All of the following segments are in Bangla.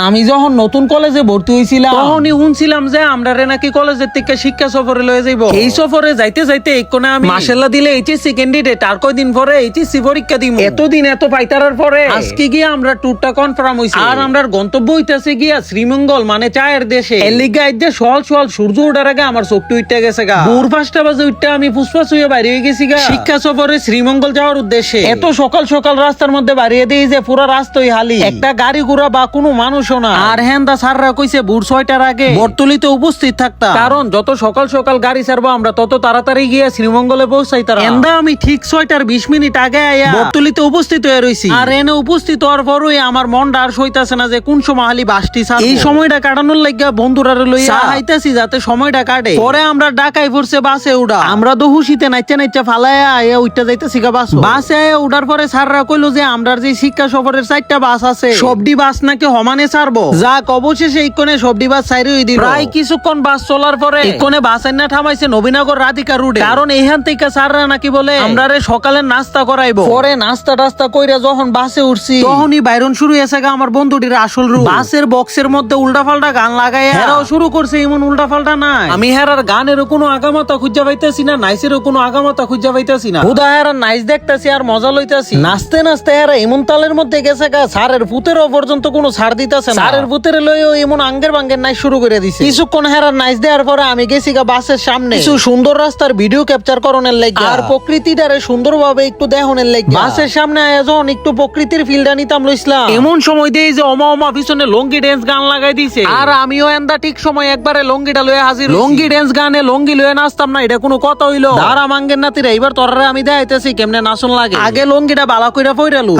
আমি যখন নতুন কলেজে ভর্তি হয়েছিলাম তখনই শুনছিলাম যে আমরা নাকি কলেজের থেকে শিক্ষা সফরে লয়ে যাইব। এই সফরে যাইতে যাইতে কোনে আমি মাশাআল্লাহ দিলে এইচএসসি ক্যান্ডিডেট আর কয়দিন পরে এইচএসসি পরীক্ষা দিমু। এতদিন এত পাইতারার পরে আজকে গিয়ে আমরা ট্যুরটা কনফার্ম হইছে। আর আমরার গন্তব্য হইতাছে গিয়া শ্রীমঙ্গল মানে চায়ের দেশে। এর লিগা আইতে সকাল সকাল সূর্য ওঠার আগে আমার চোখটা উঠতে গেছে গা। ভোর 5টা বাজে উঠতে আমি ফুসফাস হয়ে বাইরে হয়ে গেছি গা শিক্ষা সফরে শ্রীমঙ্গল যাওয়ার উদ্দেশ্যে। এত সকাল সকাল রাস্তার মধ্যে বাড়িয়ে দেই যে পুরো রাস্তাই হালি, একটা গাড়ি ঘোড়া বা কোনো মানুষও না। আর হেন্দা স্যাররা কইছে ভোর 6টার আগে বটতলিতে উপস্থিত থাকতা, কারণ যত সকাল সকাল গাড়ি ছাড়বো আমরা তত তাড়াতাড়ি গিয়ে শ্রীমঙ্গলে পৌঁছাইতাম। হেন্দা আমি ঠিক 6টার 20 মিনিট আগে আয়া বটতলিতে উপস্থিত হয়ে রইছি। আর এনে উপস্থিত হওয়ার পরই আমার মনটা আর সইতাছে না যে কোন সময় হালি বাসটি ছাড়বো। এই সময়টা কাটানোর লাগিয়া বন্ধুরা লইয়া হাইতাছি যাতে সময়টা কাটে। পরে আমরা ঢাকায় পড়ছে বাসে উঠা। আমরা তো হুশিতে নাইচা নাইচা ফালায়া আয়া উঠতে যাইতাছি গা বাসে আয়া উঠার পরে স্যাররা কইলো যে আমরার যে শিক্ষা সফরের 4টা বাস আছে সবডি বাস নাকি সমানে ছাড়বো। যাক অবশেষে এইকনে সবডি বাস ছাইরই দিল। প্রায় কিছুক্ষণ বাস চলার পরে এইকনে বাস আইনা থামাইছে নবীনগর রাধিকা রোডে, কারণ এইখান থেকে স্যাররা নাকি বলে আমরারে সকালে নাস্তা করাইবো। পরে নাস্তা টাস্তা কইরা যখন বাসে উঠছি তখনই বাইরন শুরু হয়েছে গা আমার বন্ধুটির আসল রূপ। বাসের বক্সের মধ্যে উল্টাপাল্টা গান লাগাইয়া হেরাও শুরু করছে এমন উল্টাপাল্টা নাই। আমি হেরার গানেরও কোনো আগামাতা খুঁজা পাইতেছি না, নাইসেরও কোনো আগামাতা খুঁজা পাইতেছি না। হুদা হেরা নাইস দেখতেছি আর মজা লইতাছি। নাচতে নাচতে হেরা এমন তালের মধ্যে গেছে গা স্যারের ভূতেরও পর্যন্ত কোনো ছাড় দিতেছে না। স্যারের ভূতের লইও এমন আঙ্গের বাঙ্গের নাচ শুরু করে দিছে। কিছুক্ষণ হেরার নাইস দেওয়ার পরে আমি গেছি গা বাসের সামনে কিছু সুন্দর রাস্তার ভিডিও ক্যাপচার করনের লাগি আর প্রকৃতিটারে সুন্দরভাবে একটু দেখানোর লাগি। বাসের সামনে আয়োজন একটু প্রকৃতির ফিলটা নিতাম লইছিলাম। এমন সময় দেই যে অমা পিছনে লঙ্গি ড্যান্স গান লাগাই দিছে। আর আমিও এন্দা ঠিক সময় একবারে লঙ্গিটা লয়ে হাজির। লঙ্গি ড্যান্স গানে লঙ্গি লয়ে নাচতাম না, এটা কোনো কথা হইলো? দাঁড়া মাঙ্গের নাতিরা এবার তোরারে আমি দেখাইতেছি কেমনে নাচন লাগে। আগে লঙ্গিটা বালা কইরা পইরালু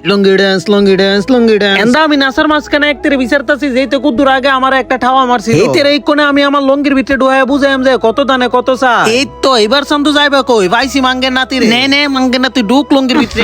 লঙ্গি ড্যান্স লঙ্গি ড্যান্স লঙ্গি ড্যান্স। এন্দা আমি নাচার মাঝখানে একতেরে বিচারতাছি যেইতে কুদ্দুর আগে আমার একটা ঠাওয়া মারছিল। এইতের এই কোণে আমি আমার লঙ্গির ভিতরে ডুয়ায়া বুঝাইম যে কত দানে কত চা। এই তো এবার সান্দু যাইবা কই পাইছি মাঙ্গের নাতিরে। নে মাঙ্গের নাতি ঢুক লঙ্গির ভিতরে।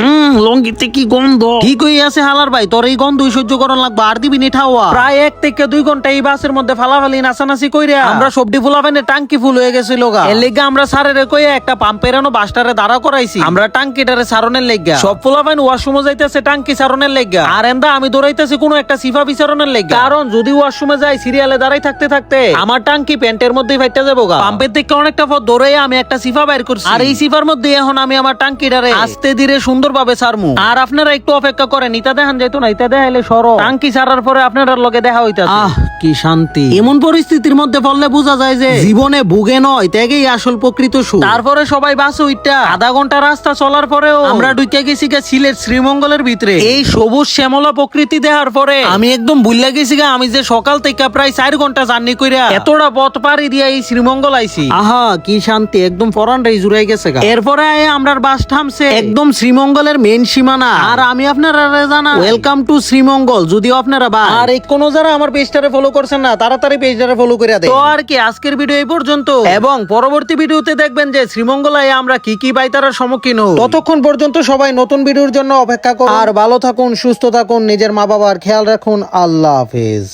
লঙ্গিতে কি গন্ধ! ঠিক হই আছে হালার ভাই, তোর এই গন্ধই সহ্য করার লাগবে। আর দিবি নি ঠাওয়া। প্রায় 1 থেকে 2 ঘন্টা এই বাসের মধ্যে ফালাফালি নাচানাচি কইরা আমরা সবডি ফুলাফানে টাঙ্কি ফুল হয়ে গেছিল গা। এর লেগে আমরা সারেরে কইয়া একটা পাম্পেরানো বাসটারে দাঁড়া করাইছি আমরা টাঙ্কিটারে সারনের লেগা। সব ফুলাফান ওয়াশরুমে যাইতেছে টাঙ্কি সারনের লেগা। আর এন্দা আমি দৌড়াইতেছি কোনো একটা সিফা বিচারনের লেগা, কারণ যদি ওয়াশরুমে যাই সিরিয়ালে দাঁড়াই থাকতে থাকতে আমার টাঙ্কি প্যান্টের মধ্যেই ফাইটা যাবো গা। পাম্পের থেকে অনেকটা পথ দৌড়াইয়া আমি একটা সিফা বাইর করছি। আর এই সিফার মধ্যে এখন আমি আমার টাঙ্কিটারে আস্তে ধীরে সুন্দরভাবে সারমু। আর আপনারা একটু অপেক্ষা করেন, ইতা দেখান যাইতো না, ইতা দেখাইলে সর টাঙ্কি সারার পরে আপনার লগে দেখা হইতাছে। আহ কি শান্তি! এমন পরিস্থিতির মধ্যে পড়লে বোঝা যায় যে জীবনে ভুগে নয় ত্যাগেই আসল প্রকৃত সুখ। তারপরে সবাই বাসে উঠটা আধা ঘন্টা রাস্তা চলার পরেও আমরা ঢুকে গেছি গা সিলেট শ্রীমঙ্গলের ভিতরে। এই সবুজ শ্যামলা প্রকৃতি দেখার পরে আমি একদম ভুলে গেছি গা আমি যে সকাল থেকে প্রায় 4 ঘন্টা জার্নি কইরা এতটা পথ পাড়ি দিয়া এই শ্রীমঙ্গল আইছি। আহা কি শান্তি! একদম পরানটাই জুড়াই গেছে গা। এরপরে আমরা বাস থামছে একদম শ্রীমঙ্গলের মেইন সীমানা। আর আমি আপনারা জানা ওয়েলকাম টু শ্রীমঙ্গল। যদিও আপনারা আর কোনো যারা আমার পেজটারে ফলো করছেন না তাড়াতাড়ি পেজটারে ফলো করে দেন। তো আর কি আজকের ভিডিও এই পর্যন্ত, এবং পরবর্তী ভিডিওতে দেখবেন যে শ্রীমঙ্গলায় আমরা কি কি পাইতারার সম্মুখীন হই। ততক্ষণ পর্যন্ত সবাই নতুন ভিডিওর জন্য অপেক্ষা করুন। আর ভালো থাকুন, সুস্থ থাকুন, নিজের মা বাবার খেয়াল রাখুন। আল্লাহ হাফেজ।